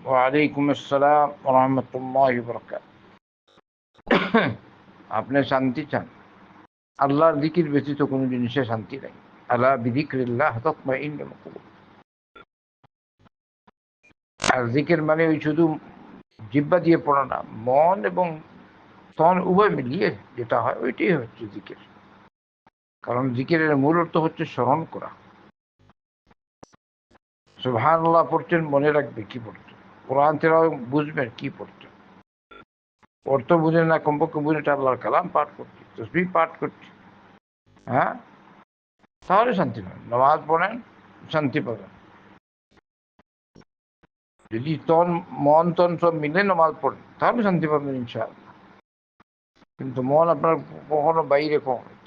ওয়ালাইকুম আসসালাম ওয়া রাহমাতুল্লাহি ওয়া বারাকাতুহু। আপনি শান্তি চান, আল্লাহর জিকির ব্যতীত কোনো জিনিসে শান্তি নাই। আলা বিযিকরিল্লাহ তাতমাইন্নুল কুলুব। আর জিকির মানে ওই শুধু জিহ্বা দিয়ে পড়া না, মন এবং তন উভয় মিলিয়ে যেটা হয় ওইটাই হচ্ছে জিকির। কারণ জিকিরের মূল অর্থ হচ্ছে স্মরণ করা। সুবহানাল্লাহ পড়ছেন, মনে রাখবে কি পড়ছে। কোরআন তেলাওয়াত বুঝবেন কি পড়ছে। অর্থ বুঝে না, কমপক্ষে বুঝে আল্লাহর কালাম পাঠ করছি, তসবিহ পাঠ করছি, হ্যাঁ, তাহলে শান্তি পাবেন। নামাজ পড়েন, শান্তি পাবেন। যদি মন তন সব মিলে নামাজ পড়েন তাহলে শান্তি পাবেন ইনশাআল্লাহ। কিন্তু মন আপনার কখনো বাইরে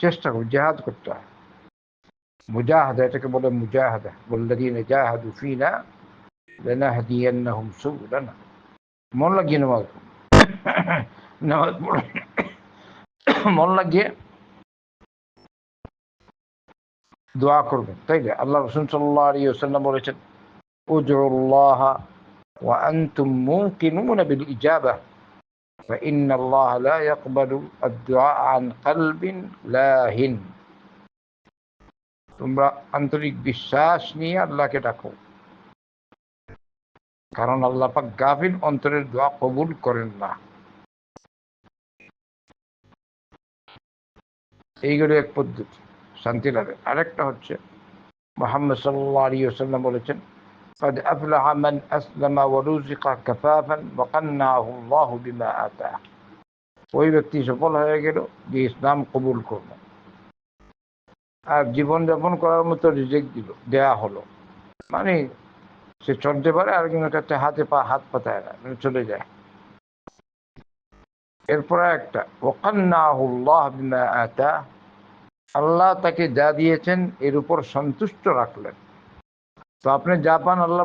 চেষ্টা করুন, জেহাদ করতে হয়। মুজাহাদা, এটাকে বলে মুজাহাদা। ওয়াল্লাযীনা জাহাদু ফীনা লানাহদিয়ান্নাহুম সুবুলানা। মন লাগিয়ে নামাজ পড়ুন। নামাজ পড়েন, মন লাগিয়ে দোয়া করবেন, তাই না? আল্লাহ রাসূল সাল্লাল্লাহু আলাইহি ওয়াসাল্লাম বলেছেন, উদউল্লাহ ওয়া আনতুম মুকিনুনা বিল ইজাবা فإن الله لا يقبل الدعاء عن قلب لاهٍ। তোমরা আন্তরিক বিশ্বাস নিয়ে আল্লাহকে ডাকো, কারণ আল্লাহ পাক গাফিল অন্তরের দোয়া কবুল করেন না। এইগুলো এক পদ্ধতি, শান্তি লাগে। আরেকটা হচ্ছে মুহাম্মদ সাল্লাল্লাহু আলাইহি ওয়াসাল্লাম বলেছেন, قد أفلح من أسلم ورزق كفافا وقنعه الله بما آتاه। ওই ব্যক্তি সফল হয়ে গেল যে ইসলাম কবুল করল আর জীবন যাপন করার মতো রিজিক দেয়া হলো। মানে সে চলতে পারে, আরেকজনের কাছে হাত পাতায় না, মানে চলে যায়। এরপরে একটা ওয়াকান্নাহুল্লাহ বিমা আতা, আল্লাহ তাকে যা দিয়েছেন এর উপর সন্তুষ্ট রাখলেন। তো আপনি যা পান আল্লাহ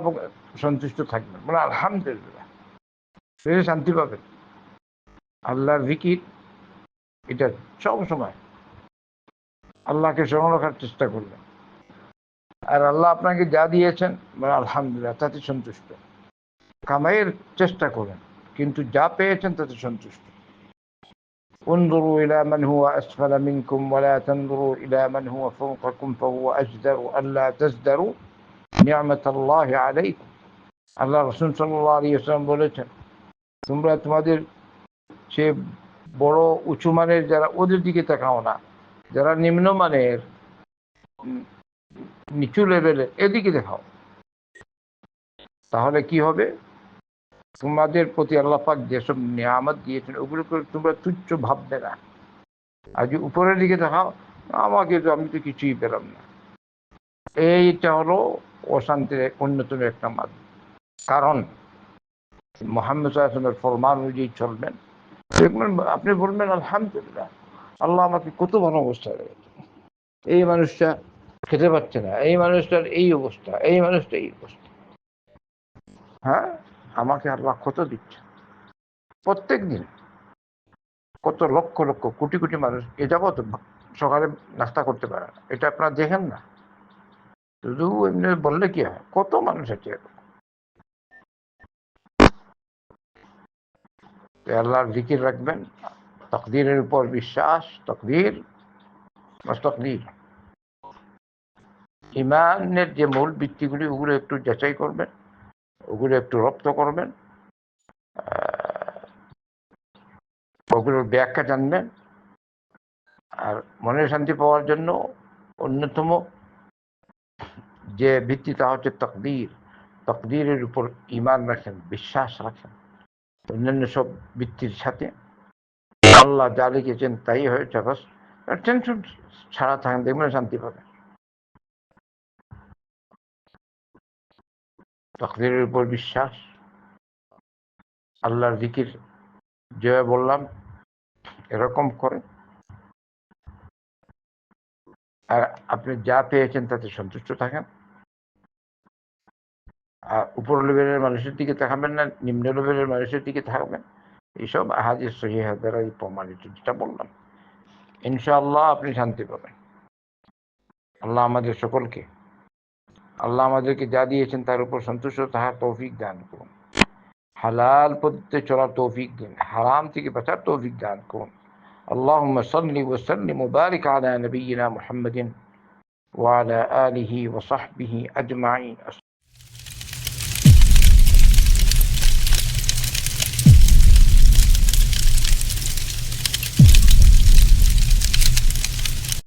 সন্তুষ্ট থাকবেন, মানে আলহামদুলিল্লাহ, সে শান্তি পাবেন। আল্লাহর জিকির এটা সব সময় আল্লাহকে স্মরণ রাখার চেষ্টা করবেন। আর আল্লাহ আপনাকে যা দিয়েছেন মানে আলহামদুলিল্লাহ, তাতে সন্তুষ্ট। কামাইয়ের চেষ্টা করেন, কিন্তু যা পেয়েছেন তাতে সন্তুষ্ট। انظروا إلى من هو أسفل منكم ولا تنظروا إلى من هو فوقكم فهو أجدر ألا تزدروا نعمة الله عليكم। আল্লাহ রাসূল সাল্লাল্লাহু আলাইহি ওয়াসাল্লাম বলেছেন, তোমরা তোমাদের সে বড় উঁচু মানের যারা, ওদের দিকে তাকাও না, যারা নিম্নমানের নিচু লেভেলের, এদিকে দেখাও। তাহলে কি হবে? তোমাদের প্রতি আল্লাহ পাক যেসব নিয়ামত দিয়েছেন ওগুলোকে তোমরা তুচ্ছ ভাববে না। আর যে উপরের দিকে দেখাও, আমি তো কিছুই পেলাম না, এইটা হলো অশান্তির অন্যতম একটা মাধ্যম। কারণ মুহাম্মদ সাল্লাল্লাহু আলাইহি ওয়াসাল্লামের ফরমান অনুযায়ী চলবেন, দেখবেন আপনি বলবেন আলহামদুলিল্লাহ, আল্লাহ আমাকে কত ভালো অবস্থায় রেখেছে। এই মানুষটা খেতে পাচ্ছে না, এই মানুষটার এই অবস্থা, এই মানুষটা এই অবস্থা, হ্যাঁ, আমাকে আল্লাহ কত দিচ্ছে প্রত্যেক দিন। কত লক্ষ লক্ষ কোটি কোটি মানুষ এ যাবৎ সকালে নাস্তা করতে পারে না, এটা আপনারা দেখেন না? শুধু এমনি বললে কি হয়, কত মানুষ আছে। আল্লাহর জিকির রাখবেন, তকদিরের উপর বিশ্বাস, তকদির তকদির ইমানের যে মূল ভিত্তিগুলি ওগুলো একটু যাচাই করবেন, ওগুলো একটু রপ্ত করবেন, ওগুলোর ব্যাখ্যা জানবেন। আর মনের শান্তি পাওয়ার জন্য অন্যতম যে ভিত্তি তা হচ্ছে তকদির। তকদিরের উপর ইমান রাখেন, বিশ্বাস রাখেন, অন্যান্য সব ভিত্তির সাথে আল্লাহ যা লিখেছেন তাই হয়েছে, বাস টেনশন ছাড়া থাকেন, দেখবেন শান্তি পাবেন। তকদিরের উপর বিশ্বাস, আল্লাহর জিকির যে বললাম এরকম করে, আর আপনি যা পেয়েছেন তাতে সন্তুষ্ট থাকেন। আর উপর লেভেলের মানুষের দিকে তাকাবেন না, নিম্ন লেভেলের মানুষের দিকে তাকাবেন। এইসব হাদিস সহিহ দ্বারাই প্রমাণিত, যেটা বললাম। ইনশাআল্লাহ আপনি শান্তি পাবেন। আল্লাহ আমাদের সকলকে, আল্লাহ আমাদেরকে যা দিয়েছেন তার উপর সন্তুষ্ট থাকার তৌফিক দান করুন। হালাল পদ্ধতিতে চলার তৌফিক দিন, হারাম থেকে বাঁচার তৌফিক দান করুন। আল্লাহুম্মা সাল্লি ওয়া সাল্লিম ওয়া বারিক আলা নবিয়্যিনা মুহাম্মাদিন ওয়া আলা আলিহি ওয়া সাহবিহি আজমাইন।